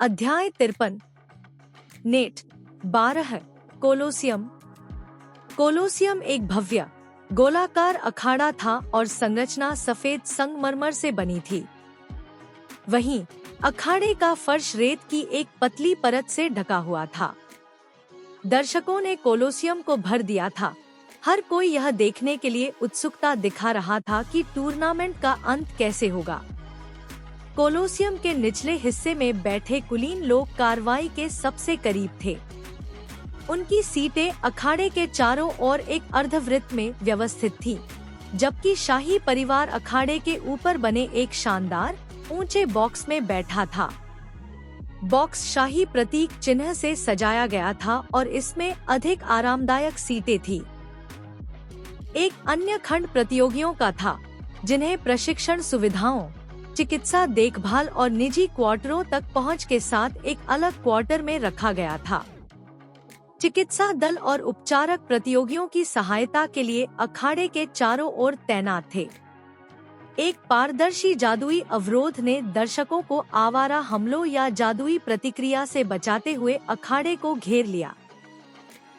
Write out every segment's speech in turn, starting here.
अध्याय 53। Net 12। Colosseum. Colosseum एक भव्य गोलाकार अखाड़ा था और संरचना सफेद संगमरमर से बनी थी। वहीं अखाड़े का फर्श रेत की एक पतली परत से ढका हुआ था। दर्शकों ने कोलोसियम को भर दिया था। हर कोई यह देखने के लिए उत्सुकता दिखा रहा था कि टूर्नामेंट का अंत कैसे होगा। कोलोसियम के निचले हिस्से में बैठे कुलीन लोग कार्रवाई के सबसे करीब थे। उनकी सीटें अखाड़े के चारों ओर एक अर्धवृत्त में व्यवस्थित थीं, जबकि शाही परिवार अखाड़े के ऊपर बने एक शानदार ऊंचे बॉक्स में बैठा था। बॉक्स शाही प्रतीक चिन्ह से सजाया गया था और इसमें अधिक आरामदायक सीटें थीं। एक अन्य खंड प्रतियोगियों का था, जिन्हें प्रशिक्षण सुविधाओं, चिकित्सा देखभाल और निजी क्वार्टरों तक पहुंच के साथ एक अलग क्वार्टर में रखा गया था। चिकित्सा दल और उपचारक प्रतियोगियों की सहायता के लिए अखाड़े के चारों ओर तैनात थे। एक पारदर्शी जादुई अवरोध ने दर्शकों को आवारा हमलों या जादुई प्रतिक्रिया से बचाते हुए अखाड़े को घेर लिया।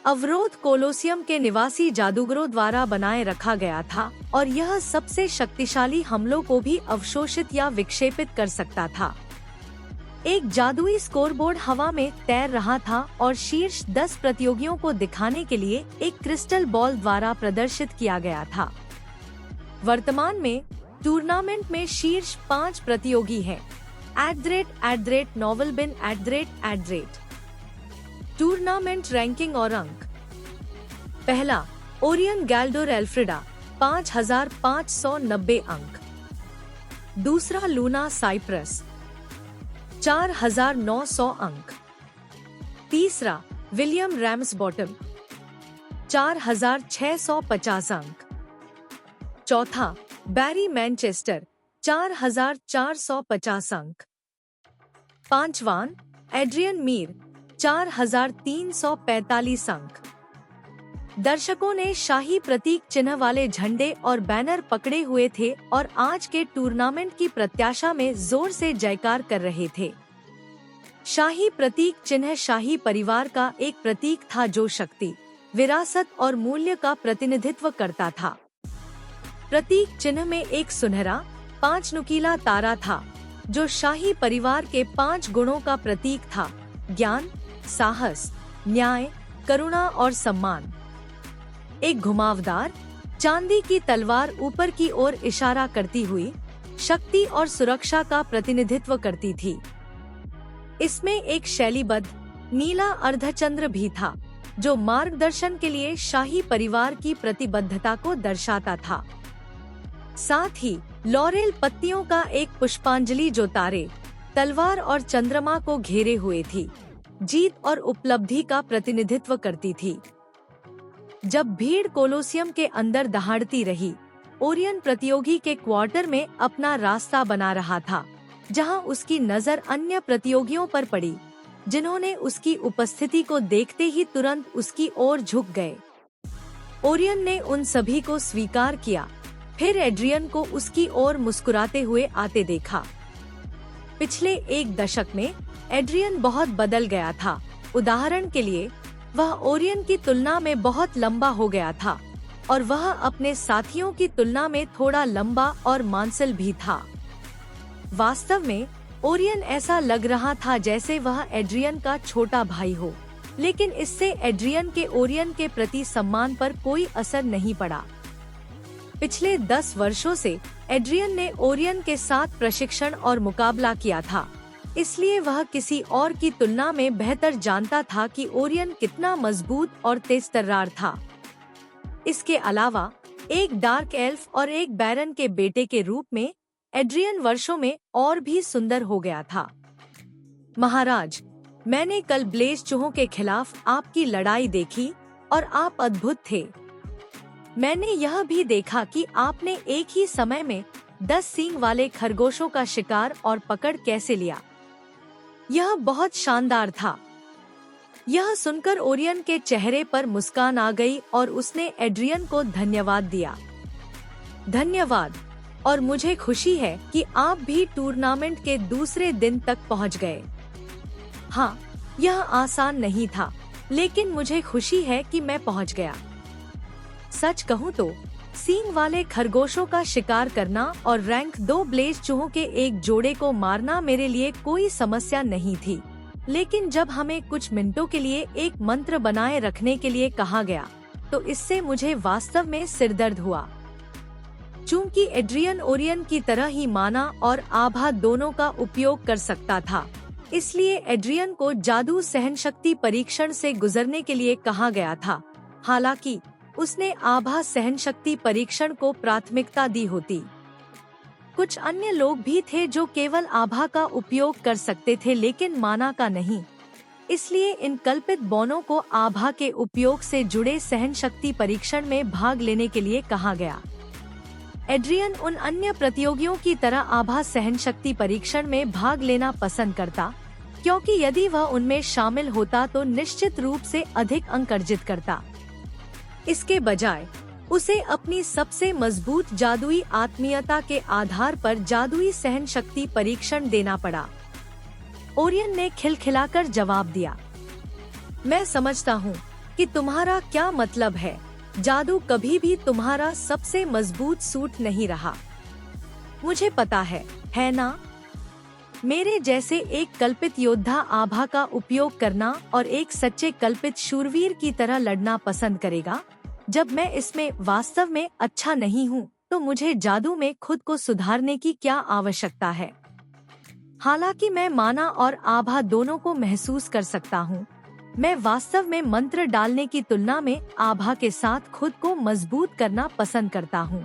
अवरोध कोलोसियम के निवासी जादूगरों द्वारा बनाए रखा गया था और यह सबसे शक्तिशाली हमलों को भी अवशोषित या विक्षेपित कर सकता था। एक जादुई स्कोरबोर्ड हवा में तैर रहा था और शीर्ष 10 प्रतियोगियों को दिखाने के लिए एक क्रिस्टल बॉल द्वारा प्रदर्शित किया गया था। वर्तमान में टूर्नामेंट में शीर्ष 5 प्रतियोगी हैं। @@नोवेलबिन @@। टूर्नामेंट रैंकिंग और अंक। पहला, ओरियन गैल्डोर एल्फ्रेडा 5590 अंक। दूसरा, लूना साइप्रस 4900 अंक। तीसरा, विलियम रैम्सबॉटम 4650 अंक। चौथा, बैरी मैनचेस्टर 4450 अंक। पांचवां, एड्रियन मीर 4345 अंक। दर्शकों ने शाही प्रतीक चिन्ह वाले झंडे और बैनर पकड़े हुए थे और आज के टूर्नामेंट की प्रत्याशा में जोर से जयकार कर रहे थे। शाही प्रतीक चिन्ह शाही परिवार का एक प्रतीक था जो शक्ति, विरासत और मूल्य का प्रतिनिधित्व करता था। प्रतीक चिन्ह में एक सुनहरा 5 नुकीला तारा था, जो शाही परिवार के 5 गुणों का प्रतीक था: ज्ञान, साहस, न्याय, करुणा और सम्मान। एक घुमावदार चांदी की तलवार ऊपर की ओर इशारा करती हुई शक्ति और सुरक्षा का प्रतिनिधित्व करती थी। इसमें एक शैलीबद्ध नीला अर्धचंद्र भी था, जो मार्गदर्शन के लिए शाही परिवार की प्रतिबद्धता को दर्शाता था। साथ ही लॉरेल पत्तियों का एक पुष्पांजलि जो तारे, तलवार और चंद्रमा को घेरे हुए थी, जीत और उपलब्धि का प्रतिनिधित्व करती थी। जब भीड़ कोलोसियम के अंदर दहाड़ती रही, ओरियन प्रतियोगी के क्वार्टर में अपना रास्ता बना रहा था, जहां उसकी नजर अन्य प्रतियोगियों पर पड़ी, जिन्होंने उसकी उपस्थिति को देखते ही तुरंत उसकी ओर झुक गए। ओरियन ने उन सभी को स्वीकार किया, फिर एड्रियन को उसकी ओर मुस्कुराते हुए आते देखा। पिछले एक दशक में एड्रियन बहुत बदल गया था। उदाहरण के लिए, वह ओरियन की तुलना में बहुत लंबा हो गया था और वह अपने साथियों की तुलना में थोड़ा लंबा और मांसल भी था। वास्तव में ओरियन ऐसा लग रहा था जैसे वह एड्रियन का छोटा भाई हो, लेकिन इससे एड्रियन के ओरियन के प्रति सम्मान पर कोई असर नहीं पड़ा। पिछले 10 वर्षों से एड्रियन ने ओरियन के साथ प्रशिक्षण और मुकाबला किया था, इसलिए वह किसी और की तुलना में बेहतर जानता था कि ओरियन कितना मजबूत और तेजतर्रार था। इसके अलावा एक डार्क एल्फ और एक बैरन के बेटे के रूप में एड्रियन वर्षों में और भी सुंदर हो गया था। महाराज, मैंने कल ब्लेज चूहों के खिलाफ आपकी लड़ाई देखी और आप अद्भुत थे। मैंने यह भी देखा कि आपने एक ही समय में 10 सींग वाले खरगोशों का शिकार और पकड़ कैसे लिया। यह बहुत शानदार था। यह सुनकर ओरियन के चेहरे पर मुस्कान आ गई और उसने एड्रियन को धन्यवाद दिया। धन्यवाद, और मुझे खुशी है कि आप भी टूर्नामेंट के दूसरे दिन तक पहुंच गए। हाँ, यह आसान नहीं था, लेकिन मुझे खुशी है कि मैं पहुंच गया। सच कहूँ तो सींग वाले खरगोशों का शिकार करना और रैंक 2 ब्लेज चूहों के एक जोड़े को मारना मेरे लिए कोई समस्या नहीं थी, लेकिन जब हमें कुछ मिनटों के लिए एक मंत्र बनाए रखने के लिए कहा गया, तो इससे मुझे वास्तव में सिरदर्द हुआ। चूंकि एड्रियन ओरियन की तरह ही माना और आभा दोनों का उपयोग कर सकता था, इसलिए एड्रियन को जादू सहनशक्ति परीक्षण से गुजरने के लिए कहा गया था। हालांकि उसने आभा सहनशक्ति परीक्षण को प्राथमिकता दी होती। कुछ अन्य लोग भी थे जो केवल आभा का उपयोग कर सकते थे, लेकिन माना का नहीं। इसलिए इन कल्पित बौनों को आभा के उपयोग से जुड़े सहनशक्ति परीक्षण में भाग लेने के लिए कहा गया। एड्रियन उन अन्य प्रतियोगियों की तरह आभा सहनशक्ति परीक्षण में भाग लेना पसंद करता, क्योंकि यदि वह उनमें शामिल होता तो निश्चित रूप से अधिक अंक अर्जित करता। इसके बजाय उसे अपनी सबसे मजबूत जादुई आत्मीयता के आधार पर जादुई सहनशक्ति परीक्षण देना पड़ा। ओरियन ने खिलखिलाकर जवाब दिया, मैं समझता हूँ कि तुम्हारा क्या मतलब है। जादू कभी भी तुम्हारा सबसे मजबूत सूट नहीं रहा। मुझे पता है ना? मेरे जैसे एक कल्पित योद्धा आभा का उपयोग करना और एक सच्चे कल्पित शूरवीर की तरह लड़ना पसंद करेगा। जब मैं इसमें वास्तव में अच्छा नहीं हूँ, तो मुझे जादू में खुद को सुधारने की क्या आवश्यकता है? हालांकि मैं माना और आभा दोनों को महसूस कर सकता हूँ, मैं वास्तव में मंत्र डालने की तुलना में आभा के साथ खुद को मजबूत करना पसंद करता हूँ।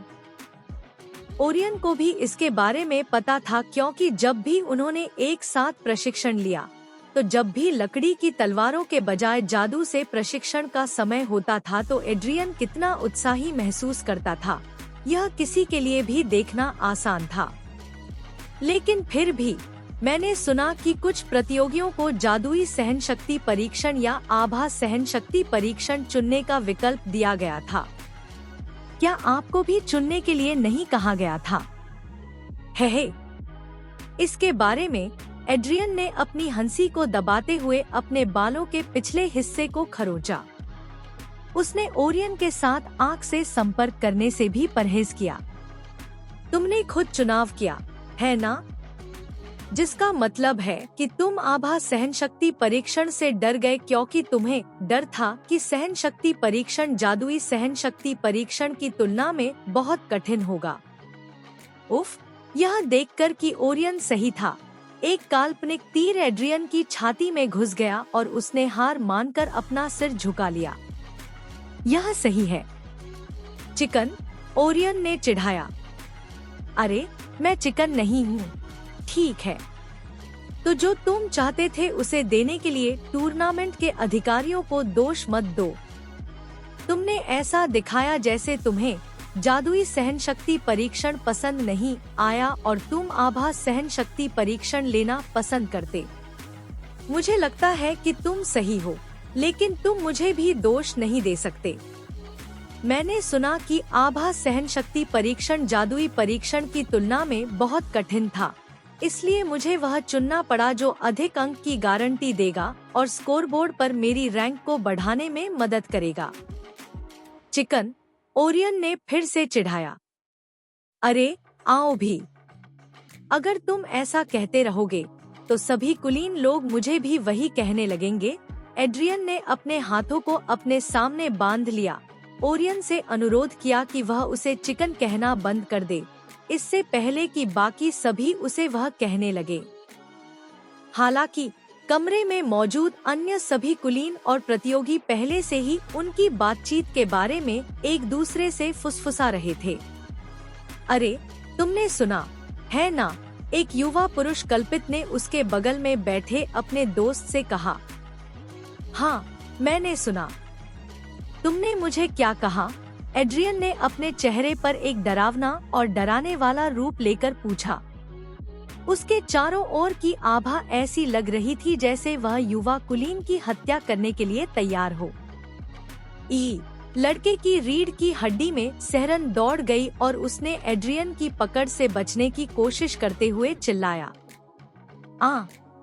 ओरियन को भी इसके बारे में पता था, क्योंकि जब भी उन्होंने एक साथ प्रशिक्षण लिया, तो जब भी लकड़ी की तलवारों के बजाय जादू से प्रशिक्षण का समय होता था, तो एड्रियन कितना उत्साही महसूस करता था, यह किसी के लिए भी देखना आसान था। लेकिन फिर भी मैंने सुना कि कुछ प्रतियोगियों को जादुई सहनशक्ति परीक्षण या आभा सहनशक्ति परीक्षण चुनने का विकल्प दिया गया था। क्या आपको भी चुनने के लिए नहीं कहा गया था? है। इसके बारे में एड्रियन ने अपनी हंसी को दबाते हुए अपने बालों के पिछले हिस्से को खरोचा। उसने ओरियन के साथ आंख से संपर्क करने से भी परहेज किया। तुमने खुद चुनाव किया, है ना? जिसका मतलब है कि तुम आभा सहनशक्ति परीक्षण से डर गए, क्योंकि तुम्हें डर था कि सहनशक्ति परीक्षण जादुई सहनशक्ति परीक्षण की तुलना में बहुत कठिन होगा। उफ, यह देखकर कि ओरियन सही था, एक काल्पनिक तीर एड्रियन की छाती में घुस गया और उसने हार मानकर अपना सिर झुका लिया। यह सही है चिकन, ओरियन ने चिढ़ाया। अरे, मैं चिकन नहीं हूँ। ठीक है, तो जो तुम चाहते थे उसे देने के लिए टूर्नामेंट के अधिकारियों को दोष मत दो। तुमने ऐसा दिखाया जैसे तुम्हें जादुई सहनशक्ति परीक्षण पसंद नहीं आया और तुम आभा सहनशक्ति परीक्षण लेना पसंद करते। मुझे लगता है कि तुम सही हो, लेकिन तुम मुझे भी दोष नहीं दे सकते। मैंने सुना कि आभा सहनशक्ति परीक्षण जादुई परीक्षण की तुलना में बहुत कठिन था, इसलिए मुझे वह चुनना पड़ा जो अधिक अंक की गारंटी देगा और स्कोरबोर्ड पर मेरी रैंक को बढ़ाने में मदद करेगा। चिकन, ओरियन ने फिर से चिढ़ाया। अरे, आओ भी। अगर तुम ऐसा कहते रहोगे, तो सभी कुलीन लोग मुझे भी वही कहने लगेंगे। एड्रियन ने अपने हाथों को अपने सामने बांध लिया। ओरियन से अनुरोध किया कि वह उसे चिकन कहना बंद कर दे, इससे पहले कि बाकी सभी उसे वह कहने लगे। हालांकि कमरे में मौजूद अन्य सभी कुलीन और प्रतियोगी पहले से ही उनकी बातचीत के बारे में एक दूसरे से फुसफुसा रहे थे। अरे, तुमने सुना है ना? एक युवा पुरुष कल्पित ने उसके बगल में बैठे अपने दोस्त से कहा। हाँ, मैंने सुना। तुमने मुझे क्या कहा? एड्रियन ने अपने चेहरे पर एक डरावना और डराने वाला रूप लेकर पूछा। उसके चारों ओर की आभा ऐसी लग रही थी जैसे वह युवा कुलीन की हत्या करने के लिए तैयार हो। लड़के की रीढ़ की हड्डी में सिहरन दौड़ गई और उसने एड्रियन की पकड़ से बचने की कोशिश करते हुए चिल्लाया,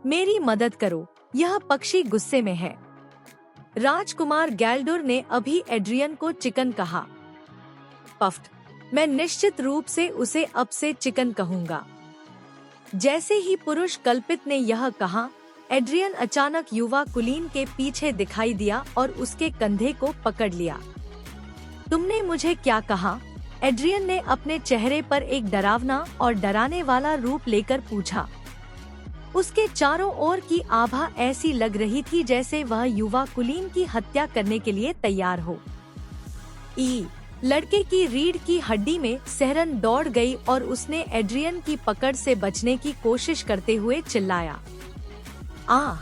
मेरी मदद करो, यह पक्षी गुस्से में है। राजकुमार गैल्डोर ने अभी एड्रियन को चिकन कहा। पफ्ट, मैं निश्चित रूप से उसे अब से चिकन कहूंगा। जैसे ही पुरुष कल्पित ने यह कहा, एड्रियन अचानक युवा कुलीन के पीछे दिखाई दिया और उसके कंधे को पकड़ लिया। तुमने मुझे क्या कहा? एड्रियन ने अपने चेहरे पर एक डरावना और डराने वाला रूप लेकर पूछा। उसके चारों ओर की आभा ऐसी लग रही थी जैसे वह युवा कुलीन की हत्या करने के लिए तैयार हो। लड़के की रीढ़ की हड्डी में सिहरन दौड़ गई और उसने एड्रियन की पकड़ से बचने की कोशिश करते हुए चिल्लाया, आ